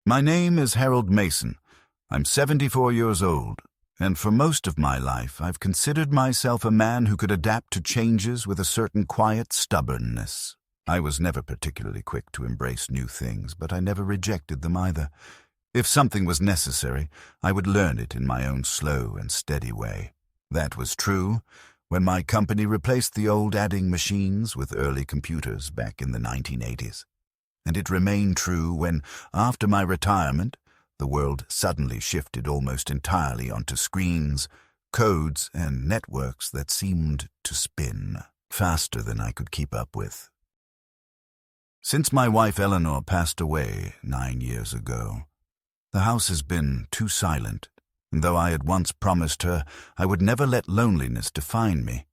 My name is Harold Mason. I'm 74 years old, and for most of my life I've considered myself a man who could adapt to changes with a certain quiet stubbornness. I was never particularly quick to embrace new things, but I never rejected them either. If something was necessary, I would learn it in my own slow and steady way. That was true when my company replaced the old adding machines with early computers back in the 1980s. And it remained true when, after my retirement, the world suddenly shifted almost entirely onto screens, codes, and networks that seemed to spin faster than I could keep up with. Since my wife Eleanor passed away 9 years ago, the house has been too silent, and though I had once promised her I would never let loneliness define me,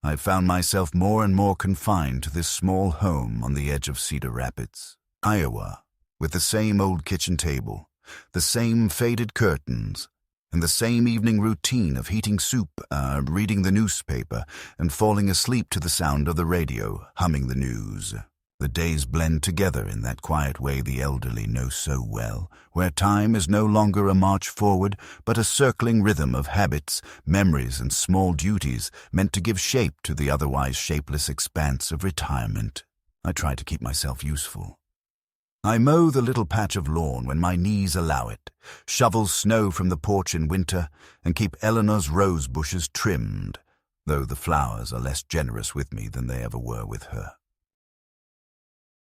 I found myself more and more confined to this small home on the edge of Cedar Rapids, Iowa, with the same old kitchen table, the same faded curtains, and the same evening routine of heating soup, reading the newspaper, and falling asleep to the sound of the radio, humming the news. The days blend together in that quiet way the elderly know so well, where time is no longer a march forward, but a circling rhythm of habits, memories, and small duties meant to give shape to the otherwise shapeless expanse of retirement. I try to keep myself useful. I mow the little patch of lawn when my knees allow it, shovel snow from the porch in winter, and keep Eleanor's rose bushes trimmed, though the flowers are less generous with me than they ever were with her.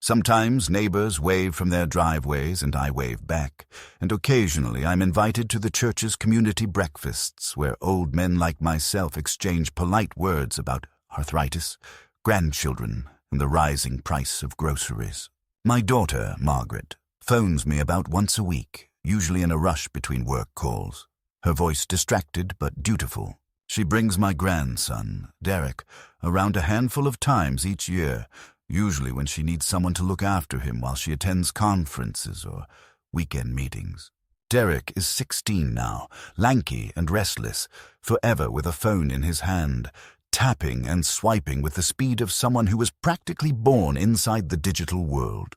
Sometimes neighbors wave from their driveways and I wave back, and occasionally I'm invited to the church's community breakfasts where old men like myself exchange polite words about arthritis, grandchildren, and the rising price of groceries. My daughter, Margaret, phones me about once a week, usually in a rush between work calls, her voice distracted but dutiful. She brings my grandson, Derek, around a handful of times each year, usually when she needs someone to look after him while she attends conferences or weekend meetings. Derek is 16 now, lanky and restless, forever with a phone in his hand, tapping and swiping with the speed of someone who was practically born inside the digital world.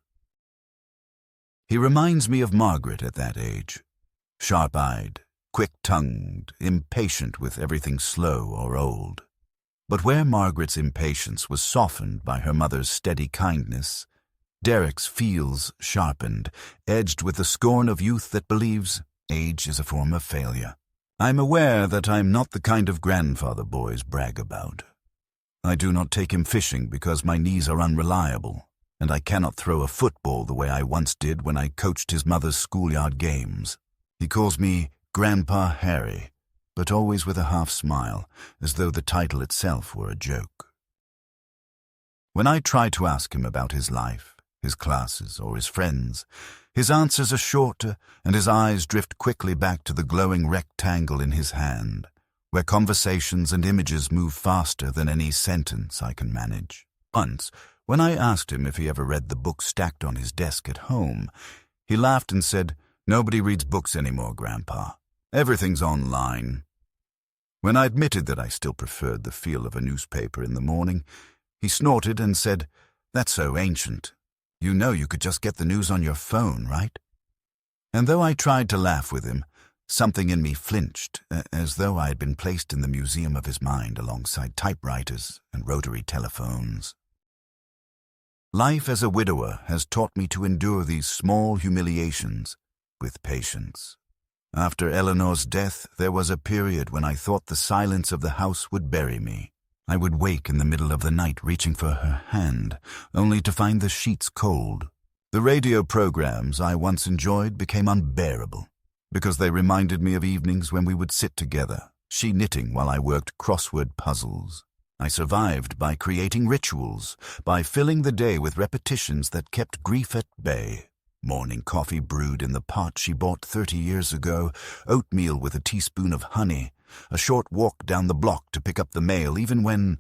He reminds me of Margaret at that age, sharp-eyed, quick-tongued, impatient with everything slow or old. But where Margaret's impatience was softened by her mother's steady kindness, Derek's feels sharpened, edged with the scorn of youth that believes age is a form of failure. I'm aware that I'm not the kind of grandfather boys brag about. I do not take him fishing because my knees are unreliable, and I cannot throw a football the way I once did when I coached his mother's schoolyard games. He calls me Grandpa Harry, but always with a half-smile, as though the title itself were a joke. When I try to ask him about his life, his classes, or his friends, his answers are shorter, and his eyes drift quickly back to the glowing rectangle in his hand, where conversations and images move faster than any sentence I can manage. Once, when I asked him if he ever read the books stacked on his desk at home, he laughed and said, "Nobody reads books anymore, Grandpa. Everything's online." When I admitted that I still preferred the feel of a newspaper in the morning, he snorted and said, "That's so ancient. You know you could just get the news on your phone, right?" And though I tried to laugh with him, something in me flinched, as though I had been placed in the museum of his mind alongside typewriters and rotary telephones. Life as a widower has taught me to endure these small humiliations with patience. After Eleanor's death, there was a period when I thought the silence of the house would bury me. I would wake in the middle of the night reaching for her hand, only to find the sheets cold. The radio programs I once enjoyed became unbearable, because they reminded me of evenings when we would sit together, she knitting while I worked crossword puzzles. I survived by creating rituals, by filling the day with repetitions that kept grief at bay. Morning coffee brewed in the pot she bought 30 years ago, oatmeal with a teaspoon of honey, a short walk down the block to pick up the mail even when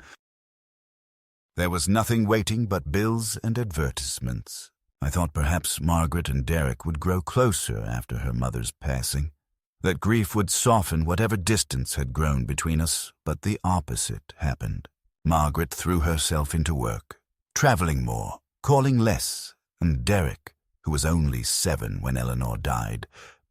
there was nothing waiting but bills and advertisements. I thought perhaps Margaret and Derek would grow closer after her mother's passing, that grief would soften whatever distance had grown between us, but the opposite happened. Margaret threw herself into work, traveling more, calling less, and Derek, who was only 7 when Eleanor died,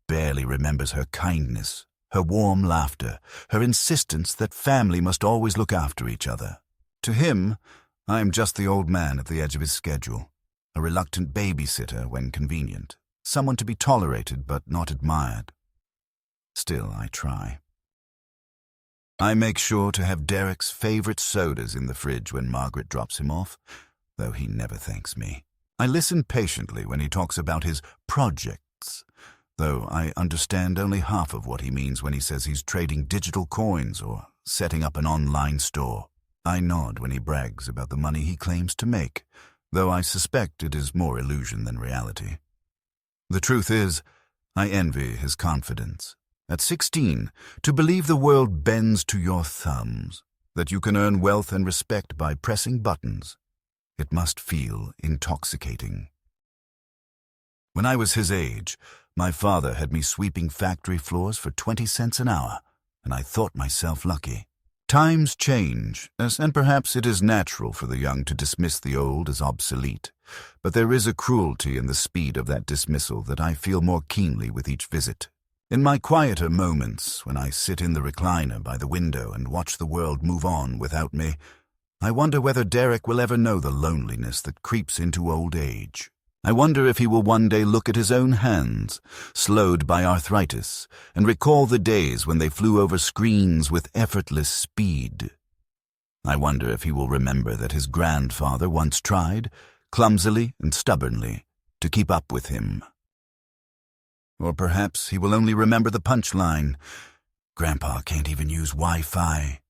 barely remembers her kindness, her warm laughter, her insistence that family must always look after each other. To him, I am just the old man at the edge of his schedule, a reluctant babysitter when convenient, someone to be tolerated but not admired. Still, I try. I make sure to have Derek's favorite sodas in the fridge when Margaret drops him off, though he never thanks me. I listen patiently when he talks about his projects, though I understand only half of what he means when he says he's trading digital coins or setting up an online store. I nod when he brags about the money he claims to make, though I suspect it is more illusion than reality. The truth is, I envy his confidence. At 16, to believe the world bends to your thumbs, that you can earn wealth and respect by pressing buttons, it must feel intoxicating. When I was his age, my father had me sweeping factory floors for 20 cents an hour, and I thought myself lucky. Times change, and perhaps it is natural for the young to dismiss the old as obsolete, but there is a cruelty in the speed of that dismissal that I feel more keenly with each visit. In my quieter moments, when I sit in the recliner by the window and watch the world move on without me, I wonder whether Derek will ever know the loneliness that creeps into old age. I wonder if he will one day look at his own hands, slowed by arthritis, and recall the days when they flew over screens with effortless speed. I wonder if he will remember that his grandfather once tried, clumsily and stubbornly, to keep up with him. Or perhaps he will only remember the punchline, "Grandpa can't even use Wi-Fi,"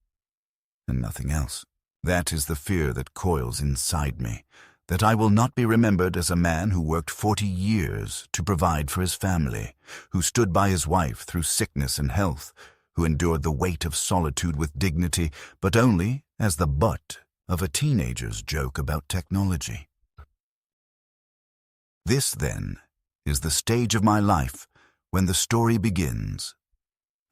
and nothing else. That is the fear that coils inside me, that I will not be remembered as a man who worked 40 years to provide for his family, who stood by his wife through sickness and health, who endured the weight of solitude with dignity, but only as the butt of a teenager's joke about technology. This, then, is the stage of my life when the story begins.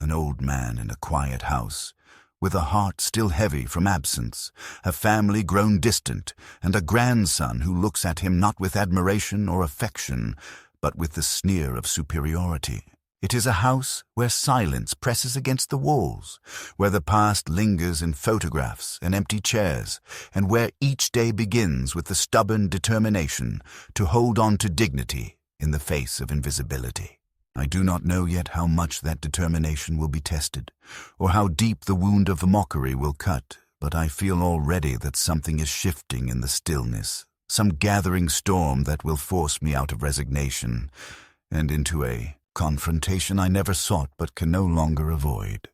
An old man in a quiet house, with a heart still heavy from absence, a family grown distant, and a grandson who looks at him not with admiration or affection, but with the sneer of superiority. It is a house where silence presses against the walls, where the past lingers in photographs and empty chairs, and where each day begins with the stubborn determination to hold on to dignity in the face of invisibility. I do not know yet how much that determination will be tested, or how deep the wound of mockery will cut, but I feel already that something is shifting in the stillness, some gathering storm that will force me out of resignation and into a confrontation I never sought but can no longer avoid.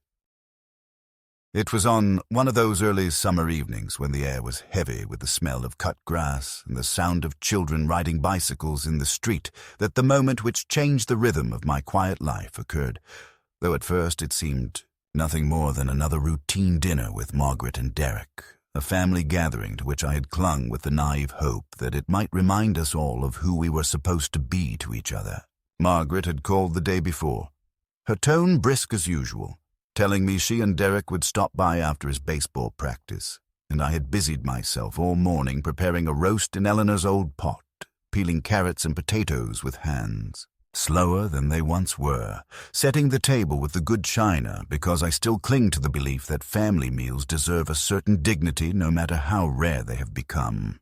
It was on one of those early summer evenings when the air was heavy with the smell of cut grass and the sound of children riding bicycles in the street that the moment which changed the rhythm of my quiet life occurred, though at first it seemed nothing more than another routine dinner with Margaret and Derek, a family gathering to which I had clung with the naive hope that it might remind us all of who we were supposed to be to each other. Margaret had called the day before, her tone brisk as usual, telling me she and Derek would stop by after his baseball practice, and I had busied myself all morning preparing a roast in Eleanor's old pot, peeling carrots and potatoes with hands, slower than they once were, setting the table with the good china because I still cling to the belief that family meals deserve a certain dignity no matter how rare they have become.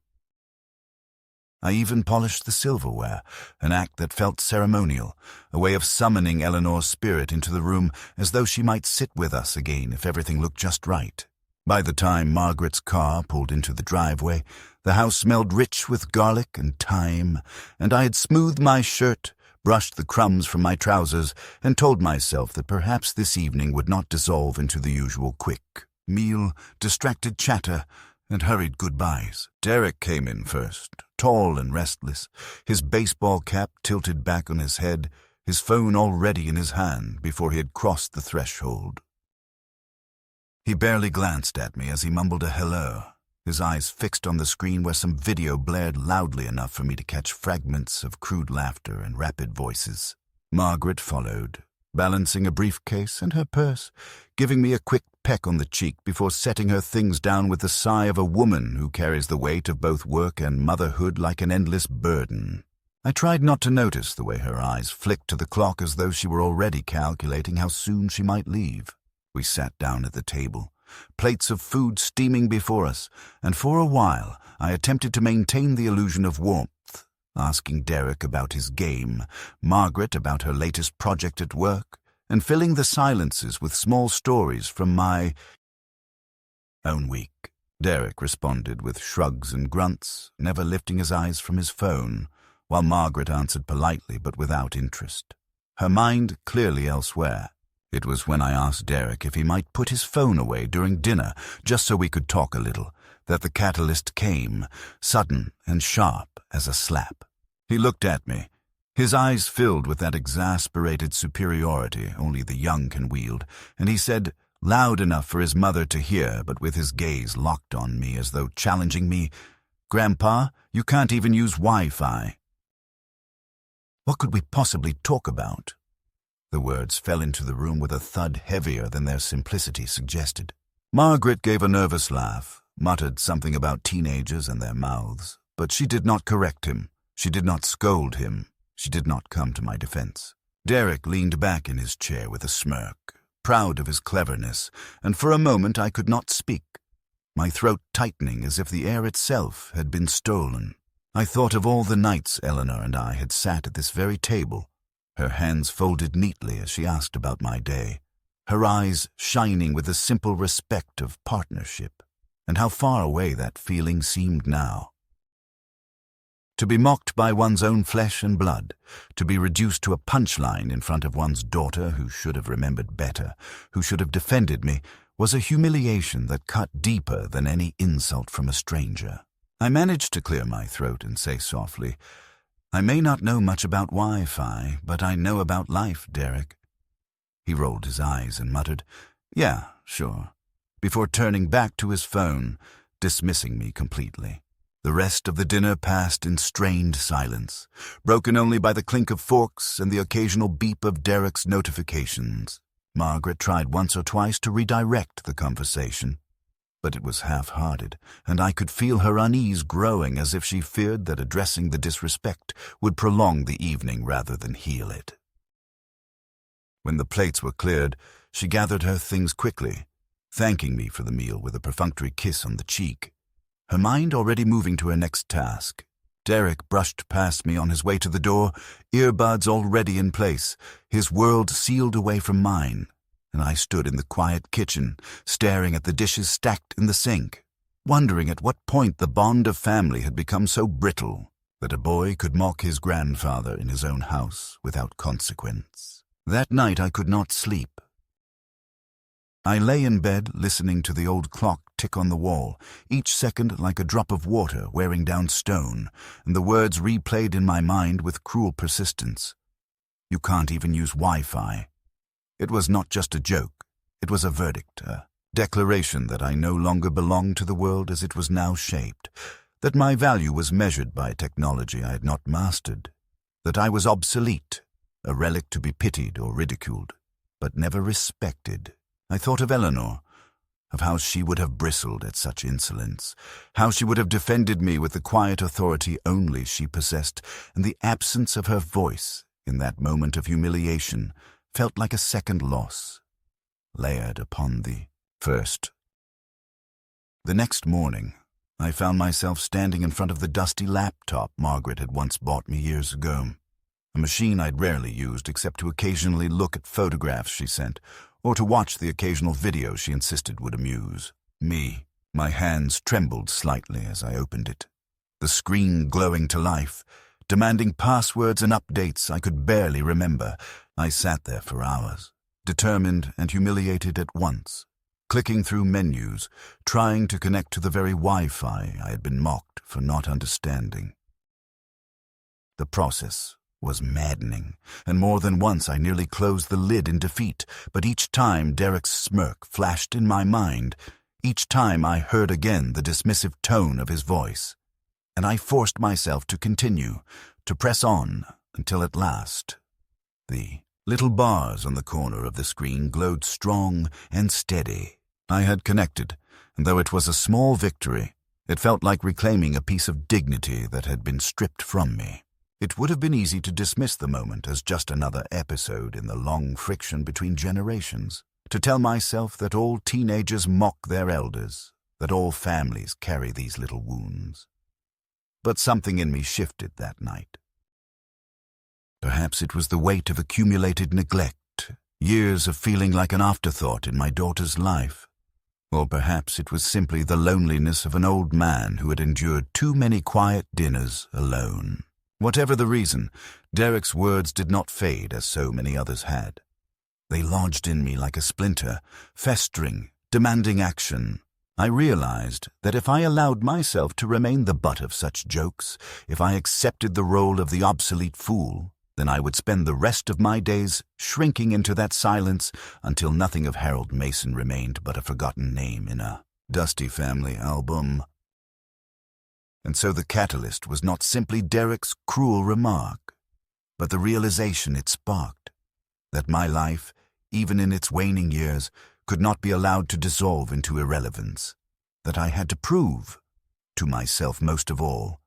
I even polished the silverware, an act that felt ceremonial, a way of summoning Eleanor's spirit into the room as though she might sit with us again if everything looked just right. By the time Margaret's car pulled into the driveway, the house smelled rich with garlic and thyme, and I had smoothed my shirt, brushed the crumbs from my trousers, and told myself that perhaps this evening would not dissolve into the usual quick meal, distracted chatter, and hurried goodbyes. Derek came in first, tall and restless, his baseball cap tilted back on his head, his phone already in his hand before he had crossed the threshold. He barely glanced at me as he mumbled a hello, his eyes fixed on the screen where some video blared loudly enough for me to catch fragments of crude laughter and rapid voices. Margaret followed, balancing a briefcase and her purse, giving me a quick peck on the cheek before setting her things down with the sigh of a woman who carries the weight of both work and motherhood like an endless burden. I tried not to notice the way her eyes flicked to the clock as though she were already calculating how soon she might leave. We sat down at the table, plates of food steaming before us, and for a while I attempted to maintain the illusion of warmth, asking Derek about his game, Margaret about her latest project at work, and filling the silences with small stories from my own week. Derek responded with shrugs and grunts, never lifting his eyes from his phone, while Margaret answered politely but without interest, her mind clearly elsewhere. It was when I asked Derek if he might put his phone away during dinner, just so we could talk a little, that the catalyst came, sudden and sharp as a slap. He looked at me, his eyes filled with that exasperated superiority only the young can wield, and he said, loud enough for his mother to hear, but with his gaze locked on me as though challenging me, "Grandpa, you can't even use Wi-Fi." What could we possibly talk about? The words fell into the room with a thud heavier than their simplicity suggested. Margaret gave a nervous laugh, muttered something about teenagers and their mouths, but she did not correct him. She did not scold him. She did not come to my defense. Derek leaned back in his chair with a smirk, proud of his cleverness, and for a moment I could not speak, my throat tightening as if the air itself had been stolen. I thought of all the nights Eleanor and I had sat at this very table, her hands folded neatly as she asked about my day, her eyes shining with the simple respect of partnership, and how far away that feeling seemed now. To be mocked by one's own flesh and blood, to be reduced to a punchline in front of one's daughter who should have remembered better, who should have defended me, was a humiliation that cut deeper than any insult from a stranger. I managed to clear my throat and say softly, "I may not know much about Wi-Fi, but I know about life, Derek." He rolled his eyes and muttered, "Yeah, sure," before turning back to his phone, dismissing me completely. The rest of the dinner passed in strained silence, broken only by the clink of forks and the occasional beep of Derek's notifications. Margaret tried once or twice to redirect the conversation, but it was half-hearted, and I could feel her unease growing as if she feared that addressing the disrespect would prolong the evening rather than heal it. When the plates were cleared, she gathered her things quickly, thanking me for the meal with a perfunctory kiss on the cheek, her mind already moving to her next task. Derek brushed past me on his way to the door, earbuds already in place, his world sealed away from mine, and I stood in the quiet kitchen, staring at the dishes stacked in the sink, wondering at what point the bond of family had become so brittle that a boy could mock his grandfather in his own house without consequence. That night I could not sleep. I lay in bed listening to the old clock tick on the wall, each second like a drop of water wearing down stone, and the words replayed in my mind with cruel persistence. "You can't even use Wi-Fi." It was not just a joke. It was a verdict, a declaration that I no longer belonged to the world as it was now shaped, that my value was measured by technology I had not mastered, that I was obsolete, a relic to be pitied or ridiculed, but never respected. I thought of Eleanor, of how she would have bristled at such insolence, how she would have defended me with the quiet authority only she possessed, and the absence of her voice in that moment of humiliation felt like a second loss, layered upon the first. The next morning, I found myself standing in front of the dusty laptop Margaret had once bought me years ago, a machine I'd rarely used except to occasionally look at photographs she sent, or to watch the occasional video she insisted would amuse me. My hands trembled slightly as I opened it, the screen glowing to life, demanding passwords and updates I could barely remember. I sat there for hours, determined and humiliated at once, clicking through menus, trying to connect to the very Wi-Fi I had been mocked for not understanding. The process was maddening, and more than once I nearly closed the lid in defeat, but each time Derek's smirk flashed in my mind, each time I heard again the dismissive tone of his voice, and I forced myself to continue, to press on, until at last the little bars on the corner of the screen glowed strong and steady. I had connected, and though it was a small victory, it felt like reclaiming a piece of dignity that had been stripped from me. It would have been easy to dismiss the moment as just another episode in the long friction between generations, to tell myself that all teenagers mock their elders, that all families carry these little wounds. But something in me shifted that night. Perhaps it was the weight of accumulated neglect, years of feeling like an afterthought in my daughter's life. Or perhaps it was simply the loneliness of an old man who had endured too many quiet dinners alone. Whatever the reason, Derek's words did not fade as so many others had. They lodged in me like a splinter, festering, demanding action. I realized that if I allowed myself to remain the butt of such jokes, if I accepted the role of the obsolete fool, then I would spend the rest of my days shrinking into that silence until nothing of Harold Mason remained but a forgotten name in a dusty family album. And so the catalyst was not simply Derek's cruel remark, but the realization it sparked, that my life, even in its waning years, could not be allowed to dissolve into irrelevance, that I had to prove, to myself most of all,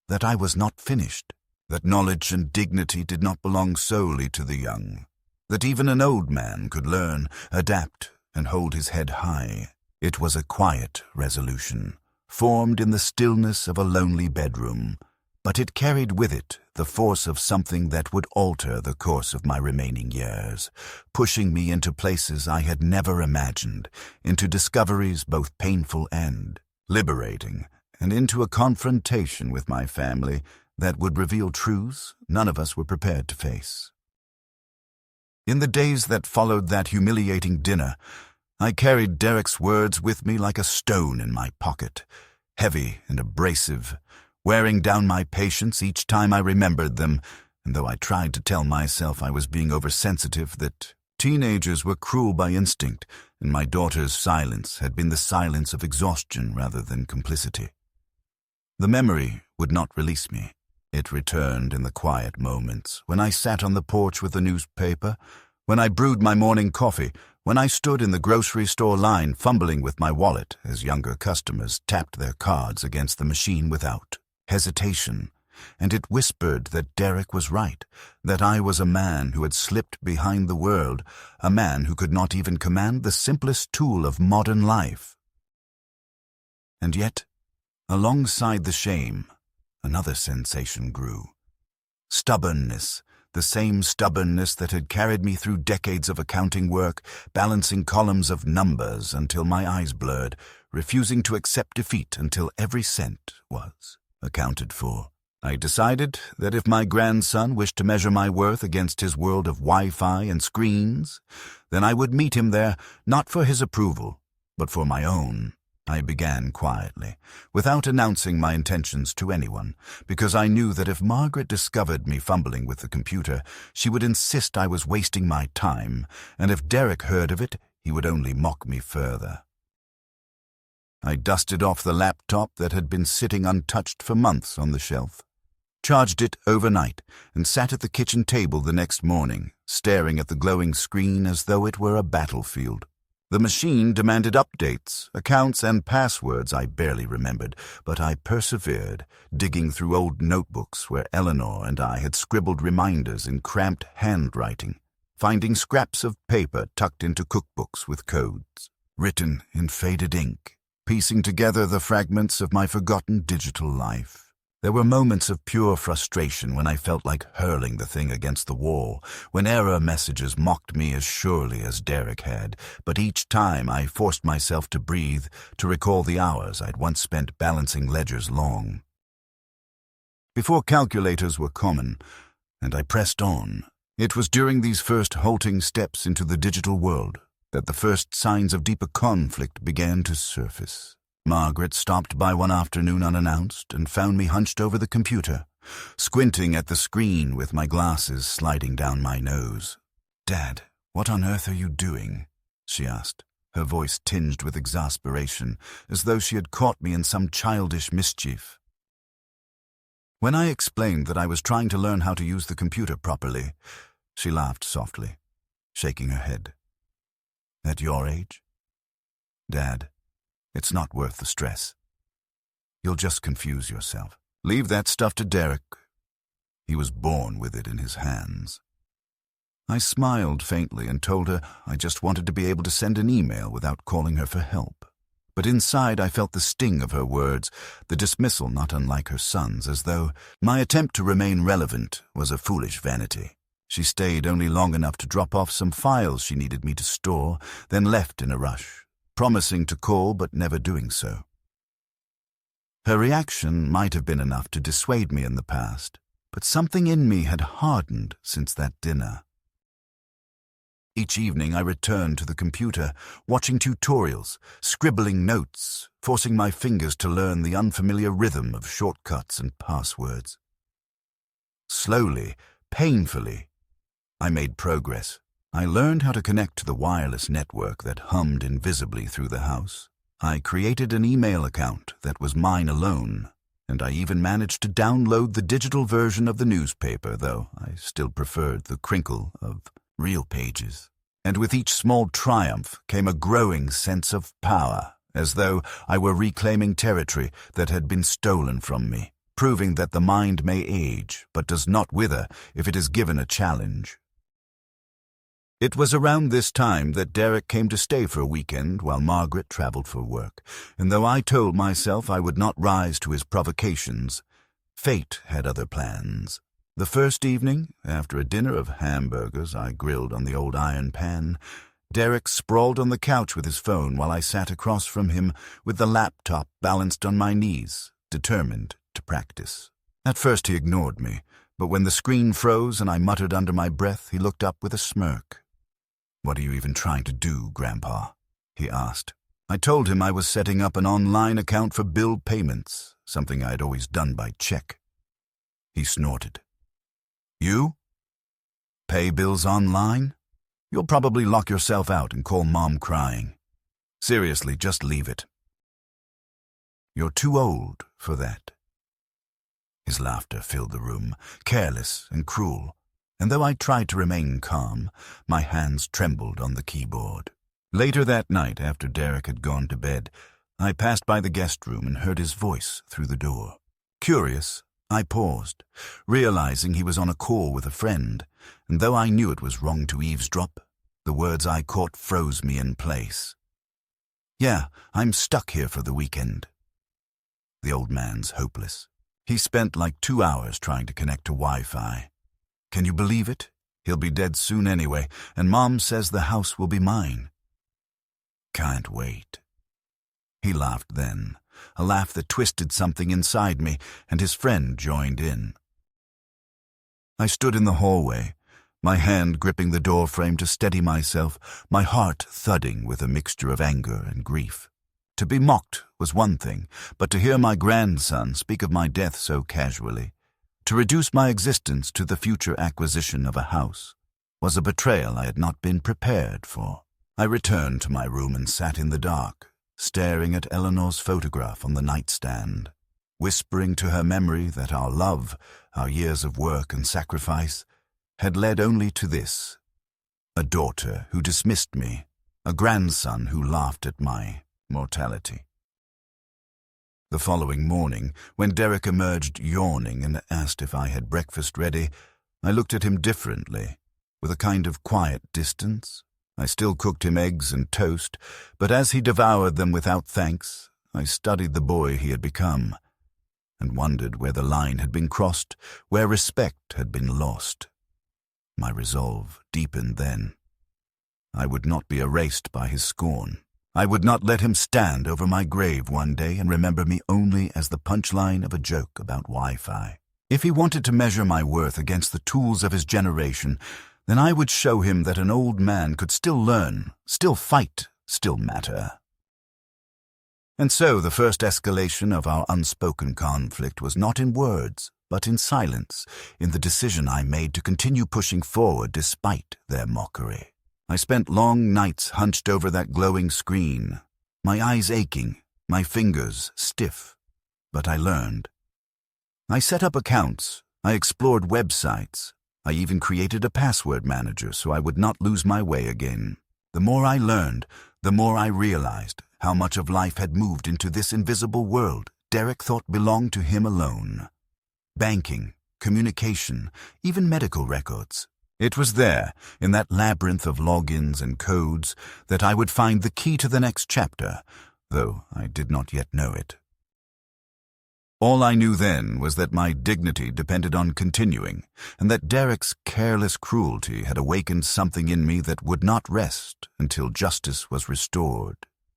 that I was not finished, that knowledge and dignity did not belong solely to the young, that even an old man could learn, adapt, and hold his head high. It was a quiet resolution, formed in the stillness of a lonely bedroom, but it carried with it the force of something that would alter the course of my remaining years, pushing me into places I had never imagined, into discoveries both painful and liberating, and into a confrontation with my family that would reveal truths none of us were prepared to face. In the days that followed that humiliating dinner, I carried Derek's words with me like a stone in my pocket, heavy and abrasive, wearing down my patience each time I remembered them, and though I tried to tell myself I was being oversensitive, that teenagers were cruel by instinct, and my daughter's silence had been the silence of exhaustion rather than complicity. The memory would not release me. It returned in the quiet moments, when I sat on the porch with the newspaper, when I brewed my morning coffee, when I stood in the grocery store line fumbling with my wallet as younger customers tapped their cards against the machine without hesitation, and it whispered that Derek was right, that I was a man who had slipped behind the world, a man who could not even command the simplest tool of modern life. And yet, alongside the shame, another sensation grew. Stubbornness, the same stubbornness that had carried me through decades of accounting work, balancing columns of numbers until my eyes blurred, refusing to accept defeat until every cent was accounted for. I decided that if my grandson wished to measure my worth against his world of Wi-Fi and screens, then I would meet him there not for his approval, but for my own. I began quietly, without announcing my intentions to anyone, because I knew that if Margaret discovered me fumbling with the computer, she would insist I was wasting my time, and if Derek heard of it, he would only mock me further. I dusted off the laptop that had been sitting untouched for months on the shelf, charged it overnight, and sat at the kitchen table the next morning, staring at the glowing screen as though it were a battlefield. The machine demanded updates, accounts, and passwords I barely remembered, but I persevered, digging through old notebooks where Eleanor and I had scribbled reminders in cramped handwriting, finding scraps of paper tucked into cookbooks with codes, written in faded ink, piecing together the fragments of my forgotten digital life. There were moments of pure frustration when I felt like hurling the thing against the wall, when error messages mocked me as surely as Derek had, but each time I forced myself to breathe, to recall the hours I'd once spent balancing ledgers long. Before calculators were common, and I pressed on, it was during these first halting steps into the digital world that the first signs of deeper conflict began to surface. Margaret stopped by one afternoon unannounced and found me hunched over the computer, squinting at the screen with my glasses sliding down my nose. "Dad, what on earth are you doing?" she asked, her voice tinged with exasperation, as though she had caught me in some childish mischief. When I explained that I was trying to learn how to use the computer properly, she laughed softly, shaking her head. "At your age? Dad, it's not worth the stress. You'll just confuse yourself. Leave that stuff to Derek. He was born with it in his hands. I smiled faintly and told her I just wanted to be able to send an email without calling her for help. But inside I felt the sting of her words, the dismissal not unlike her son's, as though my attempt to remain relevant was a foolish vanity. She stayed only long enough to drop off some files she needed me to store, then left in a rush, promising to call but never doing so. Her reaction might have been enough to dissuade me in the past, but something in me had hardened since that dinner. Each evening I returned to the computer, watching tutorials, scribbling notes, forcing my fingers to learn the unfamiliar rhythm of shortcuts and passwords. Slowly, painfully, I made progress. I learned how to connect to the wireless network that hummed invisibly through the house. I created an email account that was mine alone, and I even managed to download the digital version of the newspaper, though I still preferred the crinkle of real pages. And with each small triumph came a growing sense of power, as though I were reclaiming territory that had been stolen from me, proving that the mind may age, but does not wither if it is given a challenge. It was around this time that Derek came to stay for a weekend while Margaret traveled for work, and though I told myself I would not rise to his provocations, fate had other plans. The first evening, after a dinner of hamburgers I grilled on the old iron pan, Derek sprawled on the couch with his phone while I sat across from him with the laptop balanced on my knees, determined to practice. At first he ignored me, but when the screen froze and I muttered under my breath, he looked up with a smirk. "What are you even trying to do, Grandpa?" he asked. I told him I was setting up an online account for bill payments, something I had always done by check. He snorted. "You? Pay bills online? You'll probably lock yourself out and call Mom crying. Seriously, just leave it. You're too old for that." His laughter filled the room, careless and cruel, and though I tried to remain calm, my hands trembled on the keyboard. Later that night, after Derek had gone to bed, I passed by the guest room and heard his voice through the door. Curious, I paused, realizing he was on a call with a friend, and though I knew it was wrong to eavesdrop, the words I caught froze me in place. "Yeah, I'm stuck here for the weekend." The old man's hopeless. He spent like 2 hours trying to connect to Wi-Fi. Can you believe it? He'll be dead soon anyway, and Mom says the house will be mine. Can't wait. He laughed then, a laugh that twisted something inside me, and his friend joined in. I stood in the hallway, my hand gripping the door frame to steady myself, my heart thudding with a mixture of anger and grief. To be mocked was one thing, but to hear my grandson speak of my death so casually, to reduce my existence to the future acquisition of a house, was a betrayal I had not been prepared for. I returned to my room and sat in the dark, staring at Eleanor's photograph on the nightstand, whispering to her memory that our love, our years of work and sacrifice, had led only to this: a daughter who dismissed me, a grandson who laughed at my mortality. The following morning, when Derek emerged yawning and asked if I had breakfast ready, I looked at him differently, with a kind of quiet distance. I still cooked him eggs and toast, but as he devoured them without thanks, I studied the boy he had become, and wondered where the line had been crossed, where respect had been lost. My resolve deepened then. I would not be erased by his scorn. I would not let him stand over my grave one day and remember me only as the punchline of a joke about Wi-Fi. If he wanted to measure my worth against the tools of his generation, then I would show him that an old man could still learn, still fight, still matter. And so the first escalation of our unspoken conflict was not in words, but in silence, in the decision I made to continue pushing forward despite their mockery. I spent long nights hunched over that glowing screen, my eyes aching, my fingers stiff, but I learned. I set up accounts, I explored websites, I even created a password manager so I would not lose my way again. The more I learned, the more I realized how much of life had moved into this invisible world Derek thought belonged to him alone. Banking, communication, even medical records. It was there, in that labyrinth of logins and codes, that I would find the key to the next chapter, though I did not yet know it. All I knew then was that my dignity depended on continuing, and that Derek's careless cruelty had awakened something in me that would not rest until justice was restored,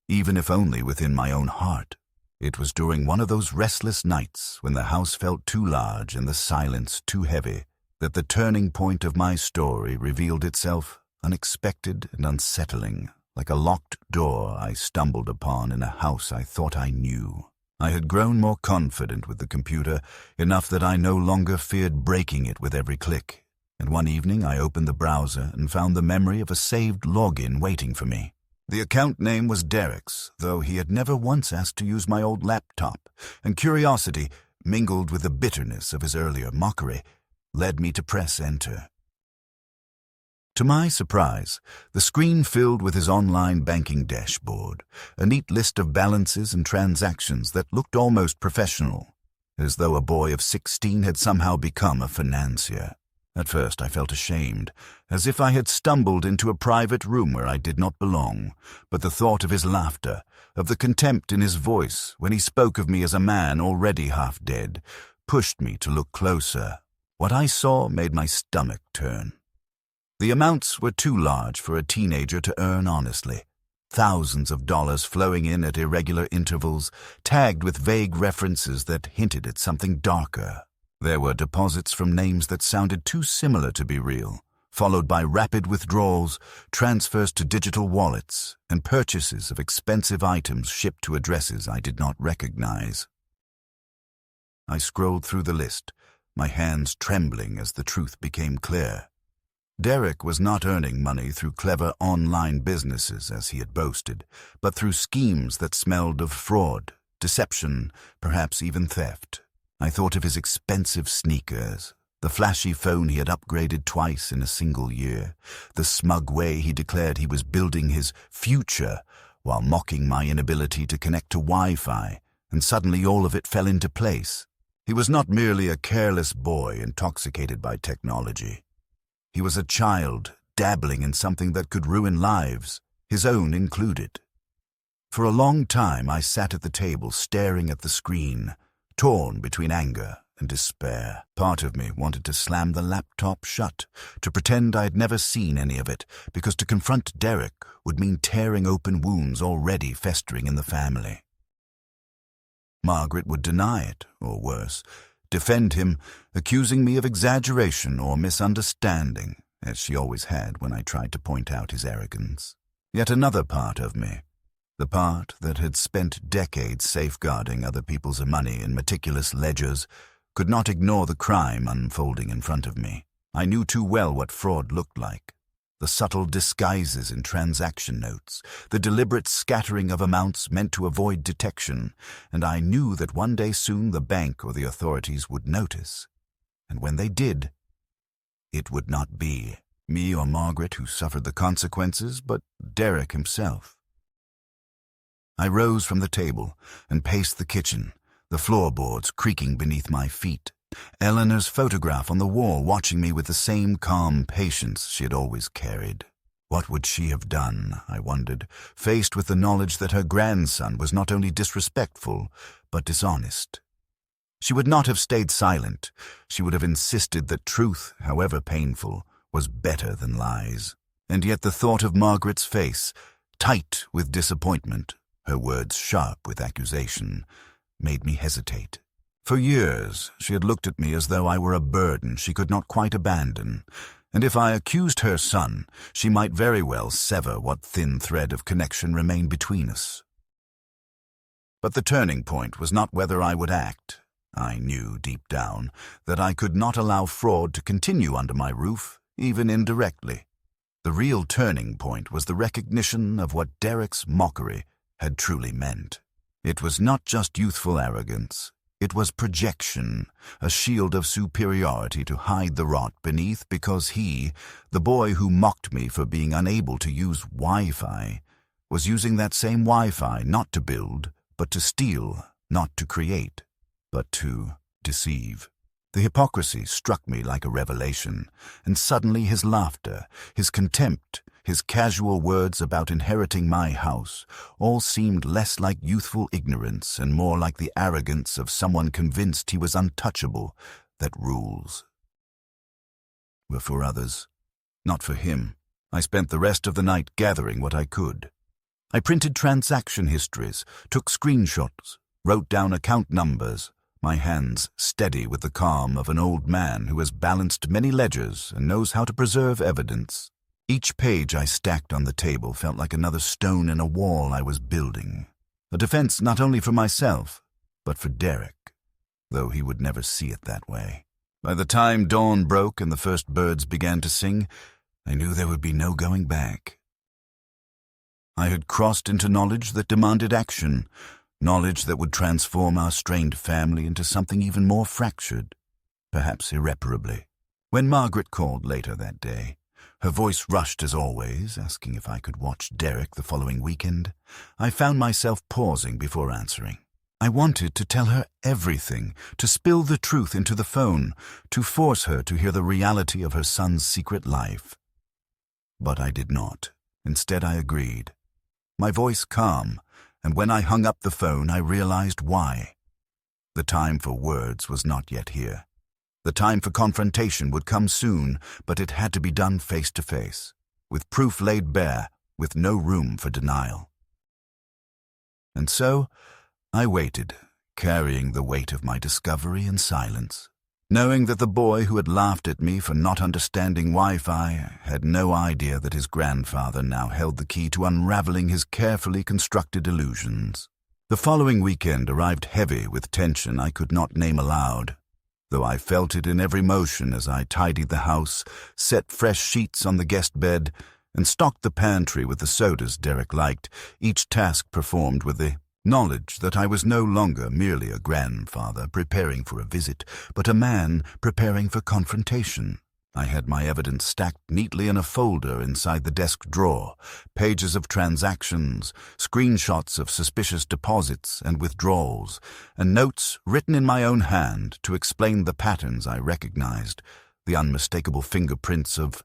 even if only within my own heart. It was during one of those restless nights when the house felt too large and the silence too heavy that the turning point of my story revealed itself, unexpected and unsettling, like a locked door I stumbled upon in a house I thought I knew. I had grown more confident with the computer, enough that I no longer feared breaking it with every click, and one evening I opened the browser and found the memory of a saved login waiting for me. The account name was Derek's, though he had never once asked to use my old laptop, and curiosity, mingled with the bitterness of his earlier mockery, led me to press enter. To my surprise, the screen filled with his online banking dashboard, a neat list of balances and transactions that looked almost professional, as though a boy of 16 had somehow become a financier. At first I felt ashamed, as if I had stumbled into a private room where I did not belong, but the thought of his laughter, of the contempt in his voice when he spoke of me as a man already half dead, pushed me to look closer. What I saw made my stomach turn. The amounts were too large for a teenager to earn honestly. Thousands of dollars flowing in at irregular intervals, tagged with vague references that hinted at something darker. There were deposits from names that sounded too similar to be real, followed by rapid withdrawals, transfers to digital wallets, and purchases of expensive items shipped to addresses I did not recognize. I scrolled through the list, my hands trembling as the truth became clear. Derek was not earning money through clever online businesses as he had boasted, but through schemes that smelled of fraud, deception, perhaps even theft. I thought of his expensive sneakers, the flashy phone he had upgraded twice in a single year, the smug way he declared he was building his future while mocking my inability to connect to Wi-Fi, and suddenly all of it fell into place. He was not merely a careless boy intoxicated by technology. He was a child dabbling in something that could ruin lives, his own included. For a long time I sat at the table staring at the screen, torn between anger and despair. Part of me wanted to slam the laptop shut, to pretend I had never seen any of it, because to confront Derek would mean tearing open wounds already festering in the family. Margaret would deny it, or worse, defend him, accusing me of exaggeration or misunderstanding, as she always had when I tried to point out his arrogance. Yet another part of me, the part that had spent decades safeguarding other people's money in meticulous ledgers, could not ignore the crime unfolding in front of me. I knew too well what fraud looked like. The subtle disguises in transaction notes, the deliberate scattering of amounts meant to avoid detection, and I knew that one day soon the bank or the authorities would notice. And when they did, it would not be me or Margaret who suffered the consequences, but Derek himself. I rose from the table and paced the kitchen, the floorboards creaking beneath my feet. Eleanor's photograph on the wall watching me with the same calm patience she had always carried. What would she have done, I wondered, faced with the knowledge that her grandson was not only disrespectful, but dishonest? She would not have stayed silent. She would have insisted that truth, however painful, was better than lies. And yet the thought of Margaret's face, tight with disappointment, her words sharp with accusation, made me hesitate. For years, she had looked at me as though I were a burden she could not quite abandon, and if I accused her son, she might very well sever what thin thread of connection remained between us. But the turning point was not whether I would act. I knew, deep down, that I could not allow fraud to continue under my roof, even indirectly. The real turning point was the recognition of what Derek's mockery had truly meant. It was not just youthful arrogance. It was projection, a shield of superiority to hide the rot beneath because he, the boy who mocked me for being unable to use Wi-Fi, was using that same Wi-Fi not to build, but to steal, not to create, but to deceive. The hypocrisy struck me like a revelation, and suddenly his laughter, his contempt, his casual words about inheriting my house, all seemed less like youthful ignorance and more like the arrogance of someone convinced he was untouchable, that rules were for others, not for him. I spent the rest of the night gathering what I could. I printed transaction histories, took screenshots, wrote down account numbers, my hands steady with the calm of an old man who has balanced many ledgers and knows how to preserve evidence. Each page I stacked on the table felt like another stone in a wall I was building, a defense not only for myself, but for Derek, though he would never see it that way. By the time dawn broke and the first birds began to sing, I knew there would be no going back. I had crossed into knowledge that demanded action, knowledge that would transform our strained family into something even more fractured, perhaps irreparably. When Margaret called later that day, her voice rushed as always, asking if I could watch Derek the following weekend. I found myself pausing before answering. I wanted to tell her everything, to spill the truth into the phone, to force her to hear the reality of her son's secret life. But I did not. Instead, I agreed. My voice calm, and when I hung up the phone, I realized why. The time for words was not yet here. The time for confrontation would come soon, but it had to be done face to face, with proof laid bare, with no room for denial. And so, I waited, carrying the weight of my discovery in silence, knowing that the boy who had laughed at me for not understanding Wi-Fi had no idea that his grandfather now held the key to unraveling his carefully constructed illusions. The following weekend arrived heavy with tension I could not name aloud, though I felt it in every motion as I tidied the house, set fresh sheets on the guest bed, and stocked the pantry with the sodas Derek liked, each task performed with the knowledge that I was no longer merely a grandfather preparing for a visit, but a man preparing for confrontation. I had my evidence stacked neatly in a folder inside the desk drawer, pages of transactions, screenshots of suspicious deposits and withdrawals, and notes written in my own hand to explain the patterns I recognized, the unmistakable fingerprints of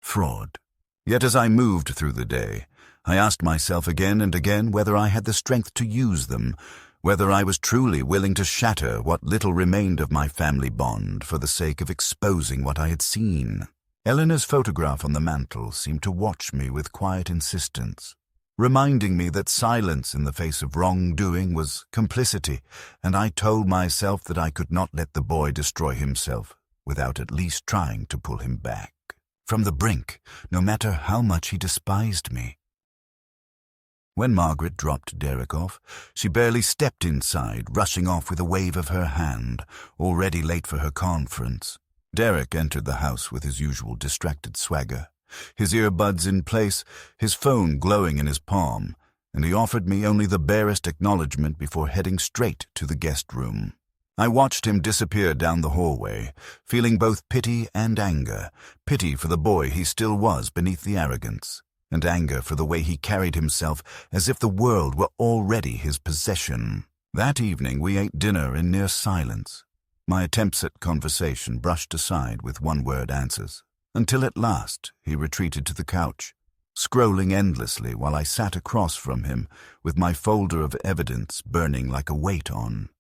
fraud. Yet as I moved through the day, I asked myself again and again whether I had the strength to use them, whether I was truly willing to shatter what little remained of my family bond for the sake of exposing what I had seen. Eleanor's photograph on the mantel seemed to watch me with quiet insistence, reminding me that silence in the face of wrongdoing was complicity, and I told myself that I could not let the boy destroy himself without at least trying to pull him back from the brink, no matter how much he despised me. When Margaret dropped Derek off, she barely stepped inside, rushing off with a wave of her hand, already late for her conference. Derek entered the house with his usual distracted swagger, his earbuds in place, his phone glowing in his palm, and he offered me only the barest acknowledgement before heading straight to the guest room. I watched him disappear down the hallway, feeling both pity and anger, pity for the boy he still was beneath the arrogance, and anger for the way he carried himself as if the world were already his possession. That evening we ate dinner in near silence, my attempts at conversation brushed aside with one-word answers, until at last he retreated to the couch, scrolling endlessly while I sat across from him with my folder of evidence burning like a weight on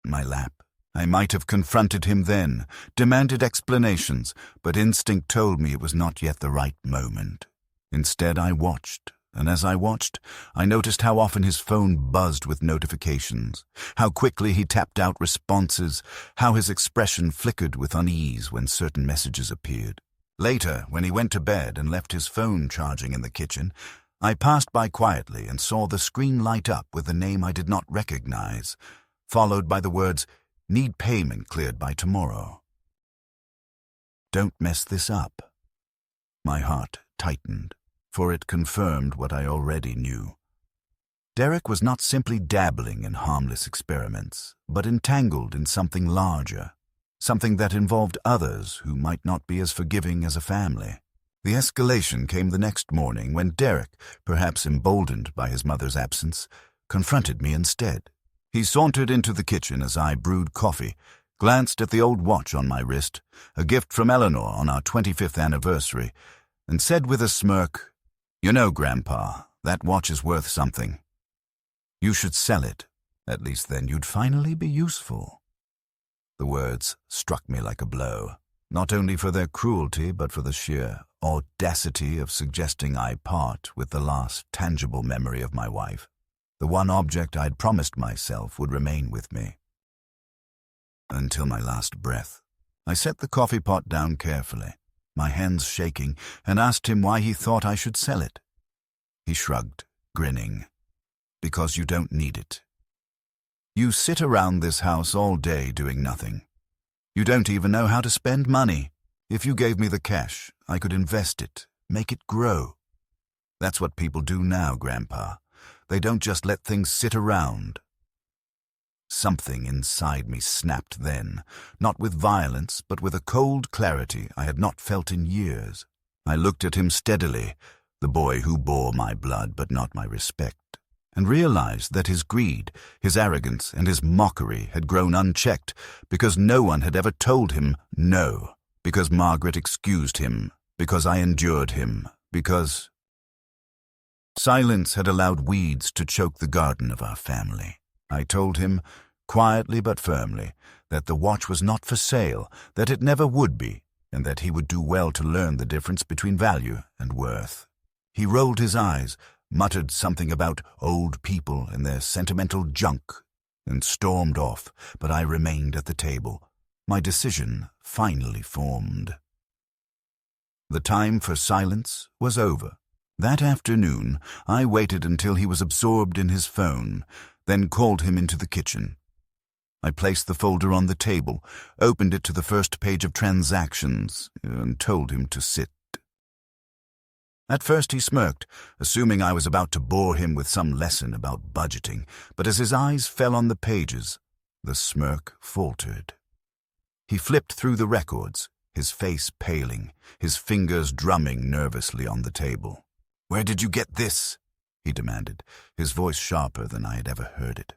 my lap. I might have confronted him then, demanded explanations, but instinct told me it was not yet the right moment. Instead, I watched, and as I watched, I noticed how often his phone buzzed with notifications, how quickly he tapped out responses, how his expression flickered with unease when certain messages appeared. Later, when he went to bed and left his phone charging in the kitchen, I passed by quietly and saw the screen light up with a name I did not recognize, followed by the words, "Need payment cleared by tomorrow." Don't mess this up. My heart tightened, for it confirmed what I already knew. Derek was not simply dabbling in harmless experiments, but entangled in something larger, something that involved others who might not be as forgiving as a family. The escalation came the next morning when Derek, perhaps emboldened by his mother's absence, confronted me instead. He sauntered into the kitchen as I brewed coffee, glanced at the old watch on my wrist, a gift from Eleanor on our 25th anniversary, and said with a smirk, "You know, Grandpa, that watch is worth something. You should sell it. At least then you'd finally be useful." The words struck me like a blow, not only for their cruelty but for the sheer audacity of suggesting I part with the last tangible memory of my wife, the one object I'd promised myself would remain with me. Until my last breath, I set the coffee pot down carefully, my hands shaking, and asked him why he thought I should sell it. He shrugged, grinning. "Because you don't need it. You sit around this house all day doing nothing. You don't even know how to spend money. If you gave me the cash, I could invest it, make it grow. That's what people do now, Grandpa. They don't just let things sit around." Something inside me snapped then, not with violence, but with a cold clarity I had not felt in years. I looked at him steadily, the boy who bore my blood but not my respect, and realized that his greed, his arrogance, and his mockery had grown unchecked because no one had ever told him no, because Margaret excused him, because I endured him, because... Silence had allowed weeds to choke the garden of our family. I told him, quietly but firmly, that the watch was not for sale, that it never would be, and that he would do well to learn the difference between value and worth. He rolled his eyes, muttered something about old people and their sentimental junk, and stormed off, but I remained at the table, my decision finally formed. The time for silence was over. That afternoon, I waited until he was absorbed in his phone, then called him into the kitchen. I placed the folder on the table, opened it to the first page of transactions, and told him to sit. At first he smirked, assuming I was about to bore him with some lesson about budgeting, but as his eyes fell on the pages, the smirk faltered. He flipped through the records, his face paling, his fingers drumming nervously on the table. "Where did you get this?" he demanded, his voice sharper than I had ever heard it.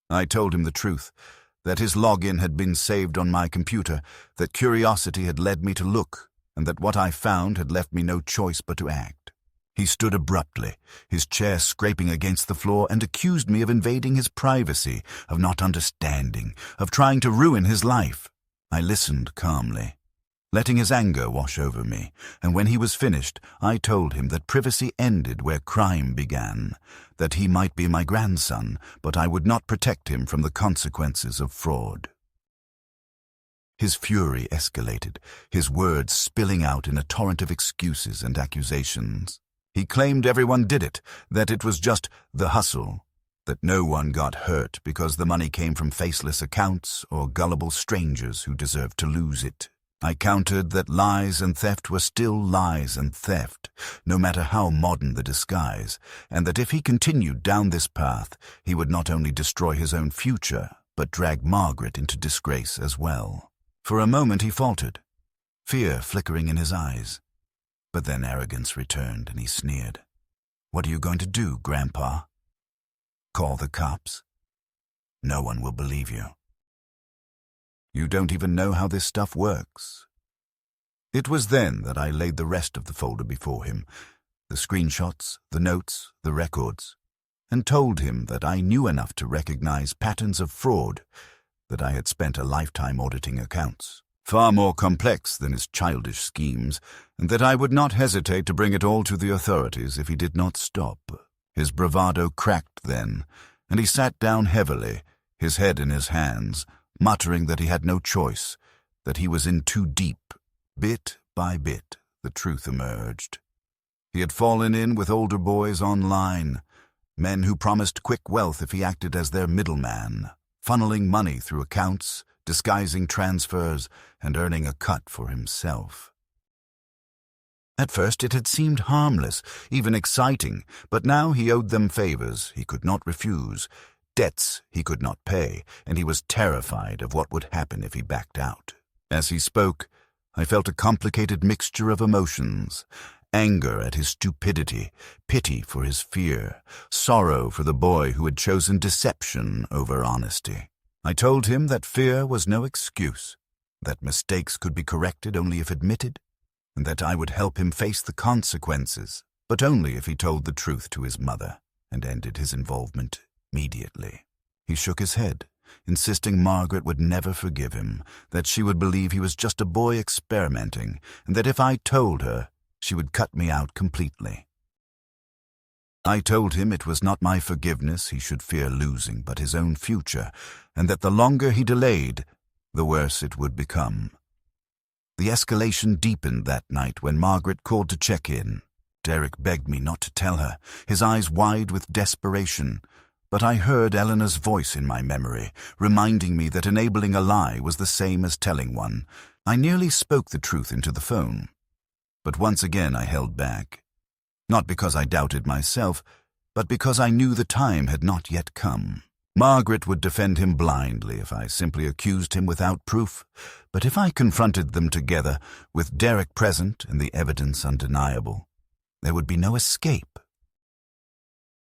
I told him the truth, that his login had been saved on my computer, that curiosity had led me to look, and that what I found had left me no choice but to act. He stood abruptly, his chair scraping against the floor, and accused me of invading his privacy, of not understanding, of trying to ruin his life. I listened calmly, letting his anger wash over me, and when he was finished, I told him that privacy ended where crime began, that he might be my grandson, but I would not protect him from the consequences of fraud. His fury escalated, his words spilling out in a torrent of excuses and accusations. He claimed everyone did it, that it was just the hustle, that no one got hurt because the money came from faceless accounts or gullible strangers who deserved to lose it. I countered that lies and theft were still lies and theft, no matter how modern the disguise, and that if he continued down this path, he would not only destroy his own future, but drag Margaret into disgrace as well. For a moment he faltered, fear flickering in his eyes. But then arrogance returned, and he sneered. "What are you going to do, Grandpa? Call the cops? No one will believe you. You don't even know how this stuff works." It was then that I laid the rest of the folder before him, the screenshots, the notes, the records, and told him that I knew enough to recognize patterns of fraud, that I had spent a lifetime auditing accounts, far more complex than his childish schemes, and that I would not hesitate to bring it all to the authorities if he did not stop. His bravado cracked then, and he sat down heavily, his head in his hands, muttering that he had no choice, that he was in too deep. Bit by bit, the truth emerged. He had fallen in with older boys online, men who promised quick wealth if he acted as their middleman, funneling money through accounts, disguising transfers, and earning a cut for himself. At first it had seemed harmless, even exciting, but now he owed them favors he could not refuse, debts he could not pay, and he was terrified of what would happen if he backed out. As he spoke, I felt a complicated mixture of emotions, Anger at his stupidity, pity for his fear, sorrow for the boy who had chosen deception over honesty. I told him that fear was no excuse, that mistakes could be corrected only if admitted, and that I would help him face the consequences, but only if he told the truth to his mother and ended his involvement immediately. He shook his head, insisting Margaret would never forgive him, that she would believe he was just a boy experimenting, and that if I told her, she would cut me out completely. I told him it was not my forgiveness he should fear losing, but his own future, and that the longer he delayed, the worse it would become. The escalation deepened that night when Margaret called to check in. Derek begged me not to tell her, his eyes wide with desperation, but I heard Eleanor's voice in my memory, reminding me that enabling a lie was the same as telling one. I nearly spoke the truth into the phone. But once again I held back, not because I doubted myself, but because I knew the time had not yet come. Margaret would defend him blindly if I simply accused him without proof, but if I confronted them together, with Derek present and the evidence undeniable, there would be no escape.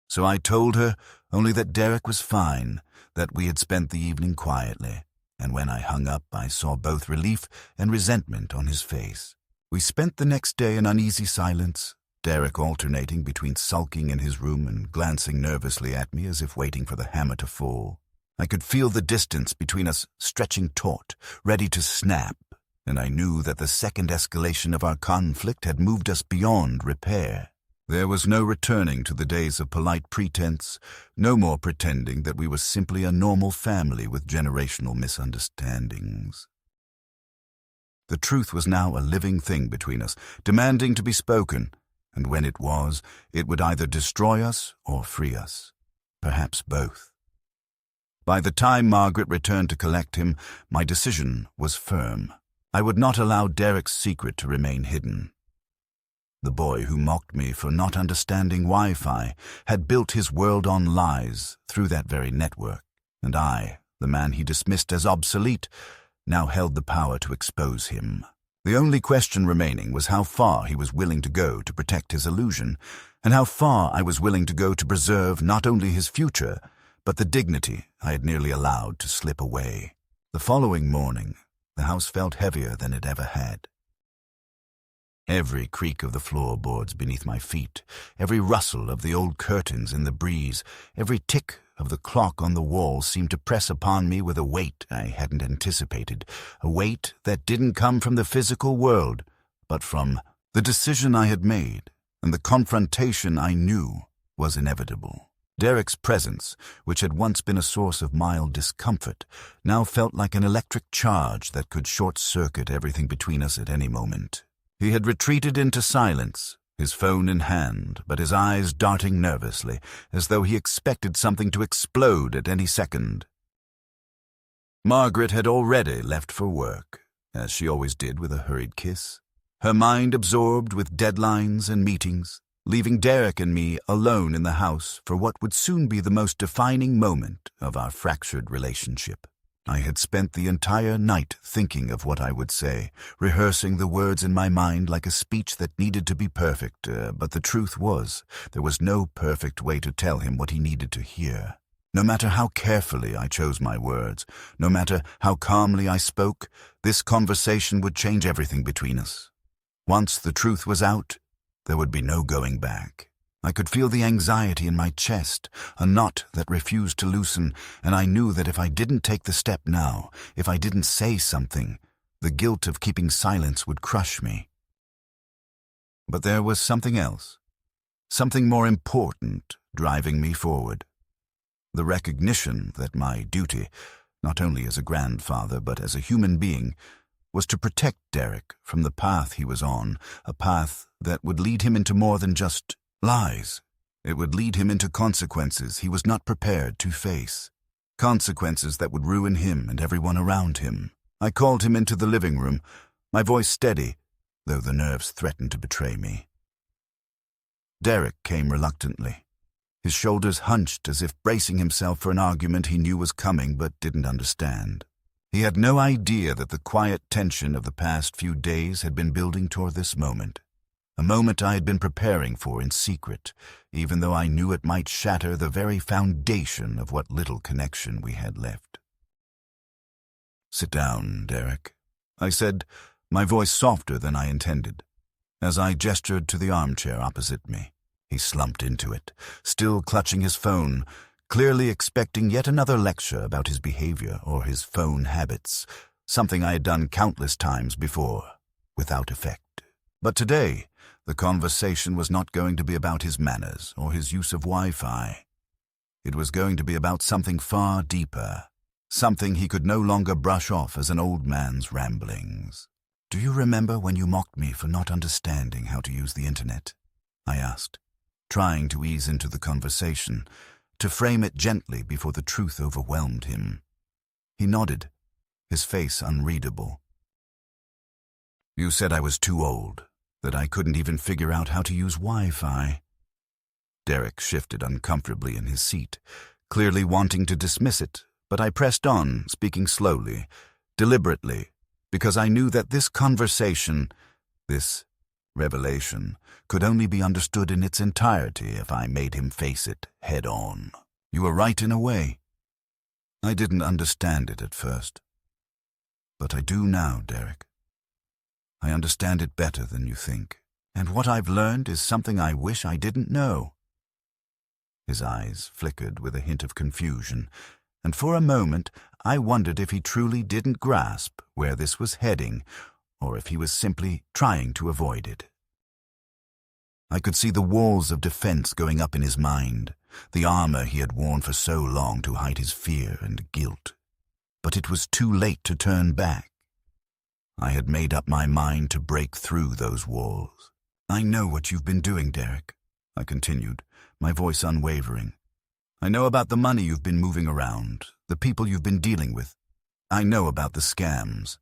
So I told her only that Derek was fine, that we had spent the evening quietly, and when I hung up I saw both relief and resentment on his face. We spent the next day in uneasy silence, Derek alternating between sulking in his room and glancing nervously at me as if waiting for the hammer to fall. I could feel the distance between us stretching taut, ready to snap, and I knew that the second escalation of our conflict had moved us beyond repair. There was no returning to the days of polite pretense, no more pretending that we were simply a normal family with generational misunderstandings. The truth was now a living thing between us, demanding to be spoken, and when it was, it would either destroy us or free us, perhaps both. By the time Margaret returned to collect him, my decision was firm. I would not allow Derek's secret to remain hidden. The boy who mocked me for not understanding Wi-Fi had built his world on lies through that very network, and I, the man he dismissed as obsolete, now held the power to expose him. The only question remaining was how far he was willing to go to protect his illusion, and how far I was willing to go to preserve not only his future, but the dignity I had nearly allowed to slip away. The following morning, the house felt heavier than it ever had. Every creak of the floorboards beneath my feet, every rustle of the old curtains in the breeze, every tick of the clock on the wall seemed to press upon me with a weight I hadn't anticipated, a weight that didn't come from the physical world, but from the decision I had made and the confrontation I knew was inevitable. Derek's presence, which had once been a source of mild discomfort, now felt like an electric charge that could short-circuit everything between us at any moment. He had retreated into silence, his phone in hand, but his eyes darting nervously, as though he expected something to explode at any second. Margaret had already left for work, as she always did with a hurried kiss, her mind absorbed with deadlines and meetings, leaving Derek and me alone in the house for what would soon be the most defining moment of our fractured relationship. I had spent the entire night thinking of what I would say, rehearsing the words in my mind like a speech that needed to be perfect, but the truth was, there was no perfect way to tell him what he needed to hear. No matter how carefully I chose my words, no matter how calmly I spoke, this conversation would change everything between us. Once the truth was out, there would be no going back. I could feel the anxiety in my chest, a knot that refused to loosen, and I knew that if I didn't take the step now, if I didn't say something, the guilt of keeping silence would crush me. But there was something else, something more important driving me forward. The recognition that my duty, not only as a grandfather but as a human being, was to protect Derek from the path he was on, a path that would lead him into more than just lies. It would lead him into consequences he was not prepared to face. Consequences that would ruin him and everyone around him. I called him into the living room, my voice steady, though the nerves threatened to betray me. Derek came reluctantly, his shoulders hunched as if bracing himself for an argument he knew was coming but didn't understand. He had no idea that the quiet tension of the past few days had been building toward this moment. a moment I had been preparing for in secret, even though I knew it might shatter the very foundation of what little connection we had left. "Sit down, Derek," I said, my voice softer than I intended. As I gestured to the armchair opposite me, he slumped into it, still clutching his phone, clearly expecting yet another lecture about his behavior or his phone habits, something I had done countless times before, without effect. But today, the conversation was not going to be about his manners or his use of Wi-Fi. It was going to be about something far deeper, something he could no longer brush off as an old man's ramblings. "Do you remember when you mocked me for not understanding how to use the internet?" I asked, trying to ease into the conversation, to frame it gently before the truth overwhelmed him. He nodded, his face unreadable. "You said I was too old, that I couldn't even figure out how to use Wi-Fi." Derek shifted uncomfortably in his seat, clearly wanting to dismiss it, but I pressed on, speaking slowly, deliberately, because I knew that this conversation, this revelation, could only be understood in its entirety if I made him face it head-on. "You were right in a way. I didn't understand it at first. But I do now, Derek. I understand it better than you think, and what I've learned is something I wish I didn't know." His eyes flickered with a hint of confusion, and for a moment I wondered if he truly didn't grasp where this was heading, or if he was simply trying to avoid it. I could see the walls of defense going up in his mind, the armor he had worn for so long to hide his fear and guilt. But it was too late to turn back. I had made up my mind to break through those walls. "I know what you've been doing, Derek," I continued, my voice unwavering. "I know about the money you've been moving around, the people you've been dealing with. I know about the scams,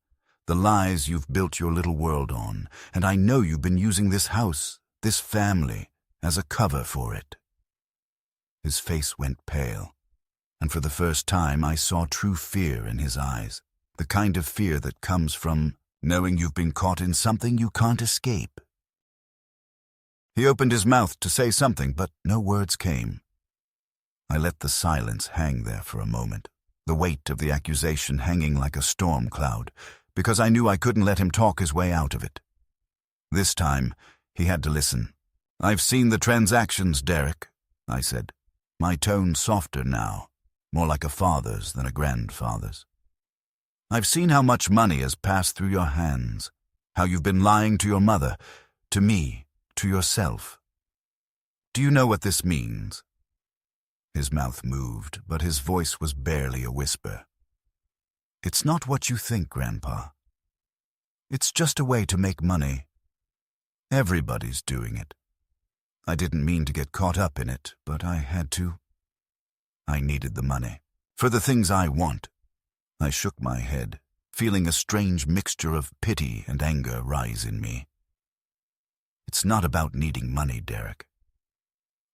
the lies you've built your little world on, and I know you've been using this house, this family, as a cover for it." His face went pale, and for the first time I saw true fear in his eyes, the kind of fear that comes from knowing you've been caught in something you can't escape. He opened his mouth to say something, but no words came. I let the silence hang there for a moment, the weight of the accusation hanging like a storm cloud, because I knew I couldn't let him talk his way out of it. This time, he had to listen. "I've seen the transactions, Derek," I said, my tone softer now, more like a father's than a grandfather's. "I've seen how much money has passed through your hands, how you've been lying to your mother, to me, to yourself. Do you know what this means?" His mouth moved, but his voice was barely a whisper. "It's not what you think, Grandpa. It's just a way to make money. Everybody's doing it. I didn't mean to get caught up in it, but I had to. I needed the money. For the things I want." I shook my head, feeling a strange mixture of pity and anger rise in me. "It's not about needing money, Derek.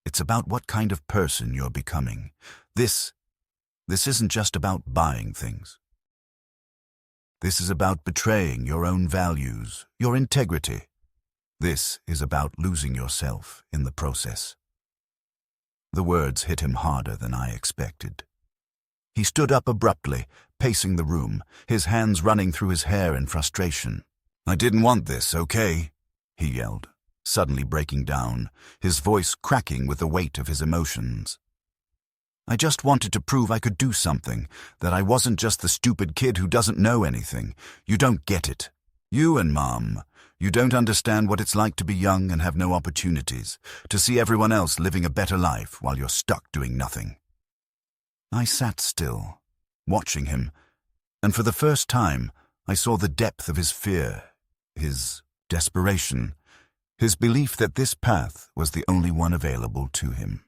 It's about what kind of person you're becoming. This isn't just about buying things. This is about betraying your own values, your integrity. This is about losing yourself in the process." The words hit him harder than I expected. He stood up abruptly, pacing the room, his hands running through his hair in frustration. "I didn't want this, okay?" he yelled, suddenly breaking down, his voice cracking with the weight of his emotions. "I just wanted to prove I could do something, that I wasn't just the stupid kid who doesn't know anything. You don't get it. You and Mom, you don't understand what it's like to be young and have no opportunities, to see everyone else living a better life while you're stuck doing nothing." I sat still, watching him, and for the first time I saw the depth of his fear, his desperation, his belief that this path was the only one available to him.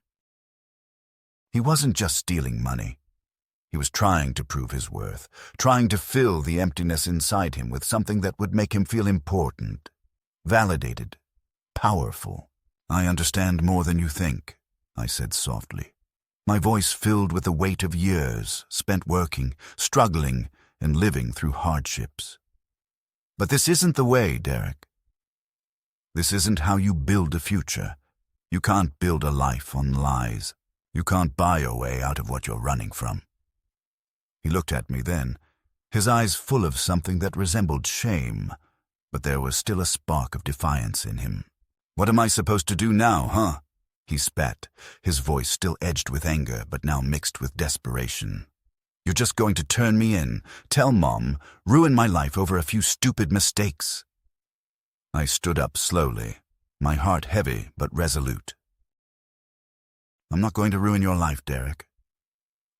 He wasn't just stealing money. He was trying to prove his worth, trying to fill the emptiness inside him with something that would make him feel important, validated, powerful. "I understand more than you think," I said softly, my voice filled with the weight of years spent working, struggling, and living through hardships. "But this isn't the way, Derek. This isn't how you build a future. You can't build a life on lies. You can't buy your way out of what you're running from." He looked at me then, his eyes full of something that resembled shame, but there was still a spark of defiance in him. "What am I supposed to do now, huh?" He spat, his voice still edged with anger, but now mixed with desperation. "You're just going to turn me in, tell Mom, ruin my life over a few stupid mistakes." I stood up slowly, my heart heavy but resolute. "I'm not going to ruin your life, Derek.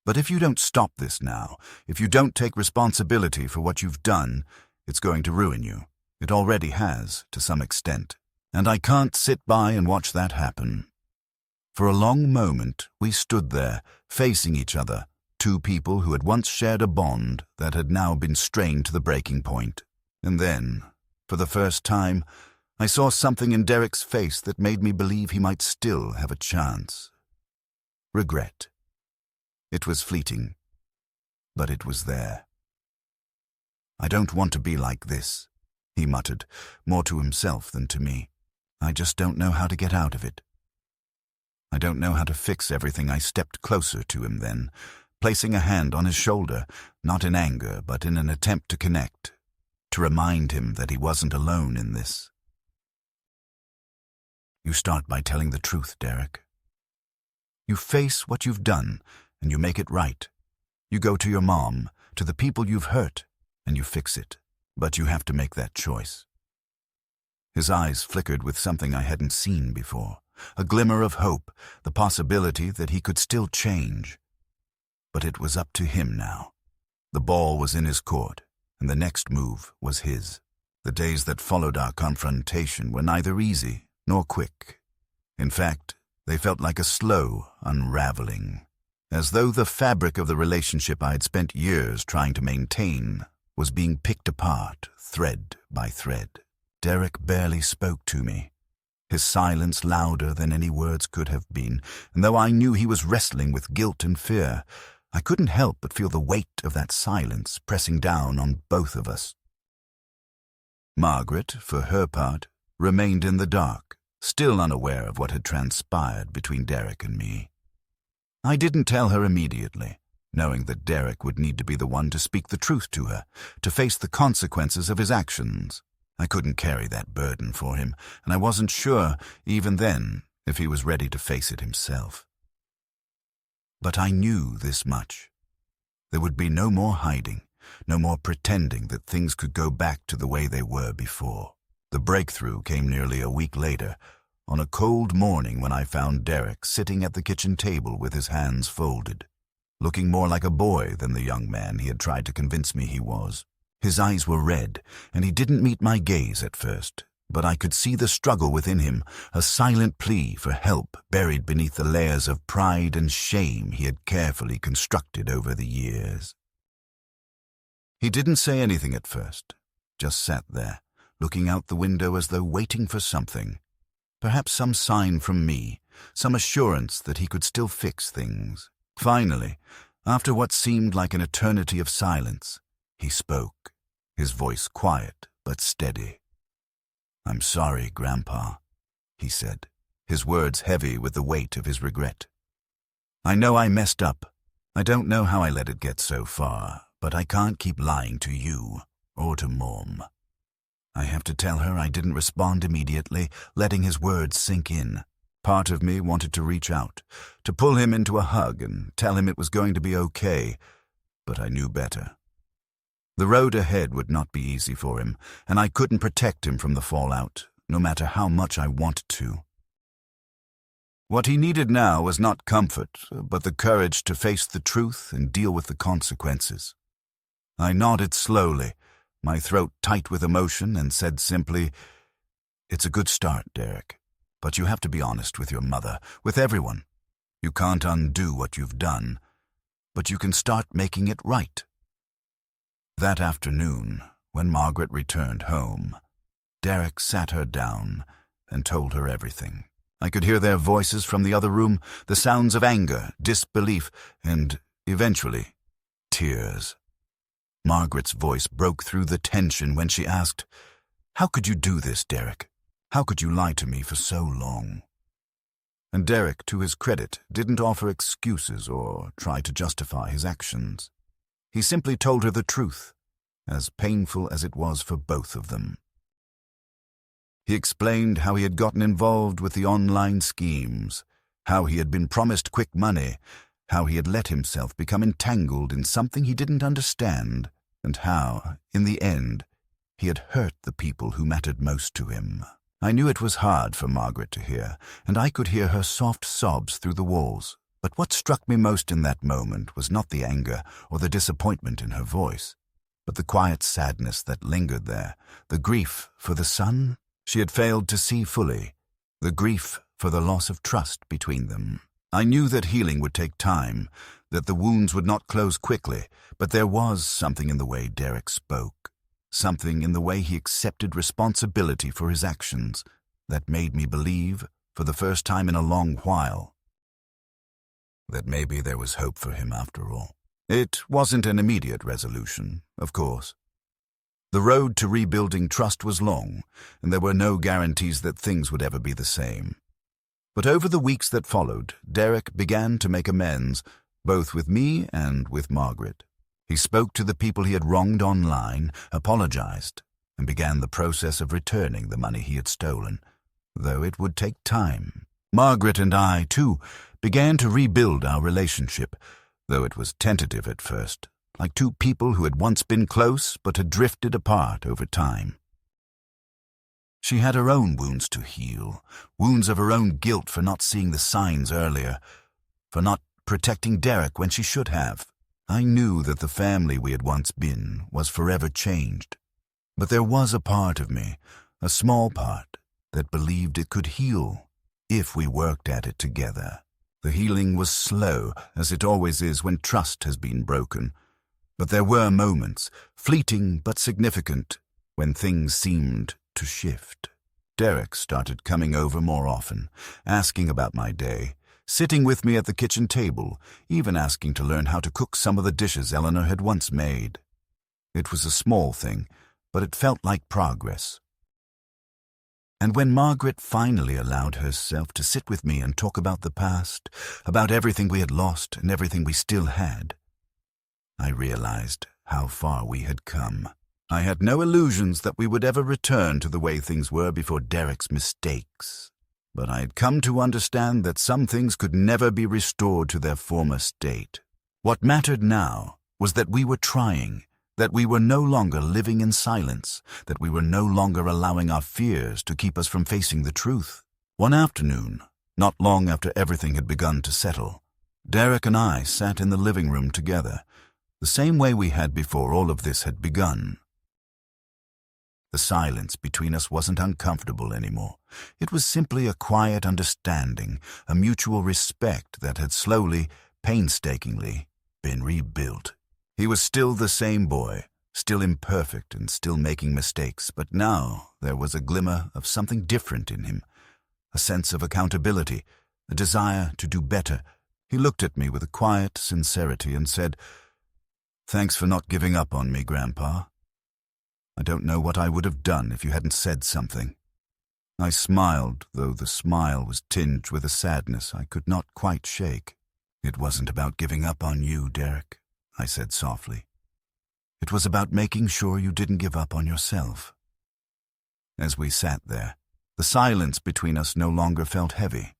But if you don't stop this now, if you don't take responsibility for what you've done, it's going to ruin you. It already has, to some extent. And I can't sit by and watch that happen." For a long moment, we stood there, facing each other, two people who had once shared a bond that had now been strained to the breaking point. And then, for the first time, I saw something in Derek's face that made me believe he might still have a chance. Regret. It was fleeting, but it was there. "I don't want to be like this," he muttered, more to himself than to me. "I just don't know how to get out of it." I don't know how to fix everything. I stepped closer to him then, placing a hand on his shoulder, not in anger, but in an attempt to connect, to remind him that he wasn't alone in this. "You start by telling the truth, Derek. You face what you've done, and you make it right. You go to your mom, to the people you've hurt, and you fix it. But you have to make that choice." His eyes flickered with something I hadn't seen before, a glimmer of hope, the possibility that he could still change. But it was up to him now. The ball was in his court, and the next move was his. The days that followed our confrontation were neither easy nor quick. In fact, they felt like a slow unraveling, as though the fabric of the relationship I had spent years trying to maintain was being picked apart, thread by thread. Derek barely spoke to me, his silence louder than any words could have been, and though I knew he was wrestling with guilt and fear, I couldn't help but feel the weight of that silence pressing down on both of us. Margaret, for her part, remained in the dark, still unaware of what had transpired between Derek and me. I didn't tell her immediately, knowing that Derek would need to be the one to speak the truth to her, to face the consequences of his actions. I couldn't carry that burden for him, and I wasn't sure, even then, if he was ready to face it himself. But I knew this much. There would be no more hiding, no more pretending that things could go back to the way they were before. The breakthrough came nearly a week later, on a cold morning when I found Derek sitting at the kitchen table with his hands folded, looking more like a boy than the young man he had tried to convince me he was. His eyes were red, and he didn't meet my gaze at first, but I could see the struggle within him, a silent plea for help buried beneath the layers of pride and shame he had carefully constructed over the years. He didn't say anything at first, just sat there, looking out the window as though waiting for something, perhaps some sign from me, some assurance that he could still fix things. Finally, after what seemed like an eternity of silence, he spoke, his voice quiet but steady. "I'm sorry, Grandpa," he said, his words heavy with the weight of his regret. "I know I messed up. I don't know how I let it get so far, but I can't keep lying to you or to Mom." I have to tell her I didn't respond immediately, letting his words sink in. Part of me wanted to reach out, to pull him into a hug and tell him it was going to be okay, but I knew better. The road ahead would not be easy for him, and I couldn't protect him from the fallout, no matter how much I wanted to. What he needed now was not comfort, but the courage to face the truth and deal with the consequences. I nodded slowly, my throat tight with emotion, and said simply, "It's a good start, Derek, but you have to be honest with your mother, with everyone. You can't undo what you've done, but you can start making it right." That afternoon, when Margaret returned home, Derek sat her down and told her everything. I could hear their voices from the other room, the sounds of anger, disbelief, and, eventually, tears. Margaret's voice broke through the tension when she asked, "How could you do this, Derek? How could you lie to me for so long?" And Derek, to his credit, didn't offer excuses or try to justify his actions. He simply told her the truth, as painful as it was for both of them. He explained how he had gotten involved with the online schemes, how he had been promised quick money, how he had let himself become entangled in something he didn't understand, and how, in the end, he had hurt the people who mattered most to him. I knew it was hard for Margaret to hear, and I could hear her soft sobs through the walls. But what struck me most in that moment was not the anger or the disappointment in her voice, but the quiet sadness that lingered there, the grief for the son she had failed to see fully, the grief for the loss of trust between them. I knew that healing would take time, that the wounds would not close quickly, but there was something in the way Derek spoke, something in the way he accepted responsibility for his actions that made me believe, for the first time in a long while, that maybe there was hope for him after all. It wasn't an immediate resolution, of course. The road to rebuilding trust was long, and there were no guarantees that things would ever be the same. But over the weeks that followed, Derek began to make amends, both with me and with Margaret. He spoke to the people he had wronged online, apologized, and began the process of returning the money he had stolen, though it would take time. Margaret and I, too, began to rebuild our relationship, though it was tentative at first, like two people who had once been close but had drifted apart over time. She had her own wounds to heal, wounds of her own guilt for not seeing the signs earlier, for not protecting Derek when she should have. I knew that the family we had once been was forever changed, but there was a part of me, a small part, that believed it could heal if we worked at it together. The healing was slow, as it always is when trust has been broken, but there were moments, fleeting but significant, when things seemed to shift. Derek started coming over more often, asking about my day, sitting with me at the kitchen table, even asking to learn how to cook some of the dishes Eleanor had once made. It was a small thing, but it felt like progress. And when Margaret finally allowed herself to sit with me and talk about the past, about everything we had lost and everything we still had, I realized how far we had come. I had no illusions that we would ever return to the way things were before Derek's mistakes, but I had come to understand that some things could never be restored to their former state. What mattered now was that we were trying, that we were no longer living in silence, that we were no longer allowing our fears to keep us from facing the truth. One afternoon, not long after everything had begun to settle, Derek and I sat in the living room together, the same way we had before all of this had begun. The silence between us wasn't uncomfortable anymore. It was simply a quiet understanding, a mutual respect that had slowly, painstakingly been rebuilt. He was still the same boy, still imperfect and still making mistakes, but now there was a glimmer of something different in him, a sense of accountability, a desire to do better. He looked at me with a quiet sincerity and said, "Thanks for not giving up on me, Grandpa. I don't know what I would have done if you hadn't said something." I smiled, though the smile was tinged with a sadness I could not quite shake. "It wasn't about giving up on you, Derek," I said softly. "It was about making sure you didn't give up on yourself." As we sat there, the silence between us no longer felt heavy.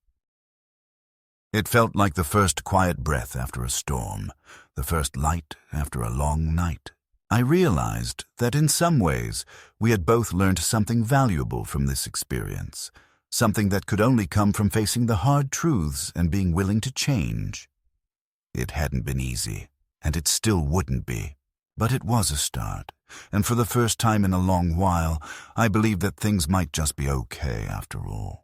It felt like the first quiet breath after a storm, the first light after a long night. I realized that in some ways we had both learned something valuable from this experience, something that could only come from facing the hard truths and being willing to change. It hadn't been easy, and it still wouldn't be, but it was a start, and for the first time in a long while, I believed that things might just be okay after all.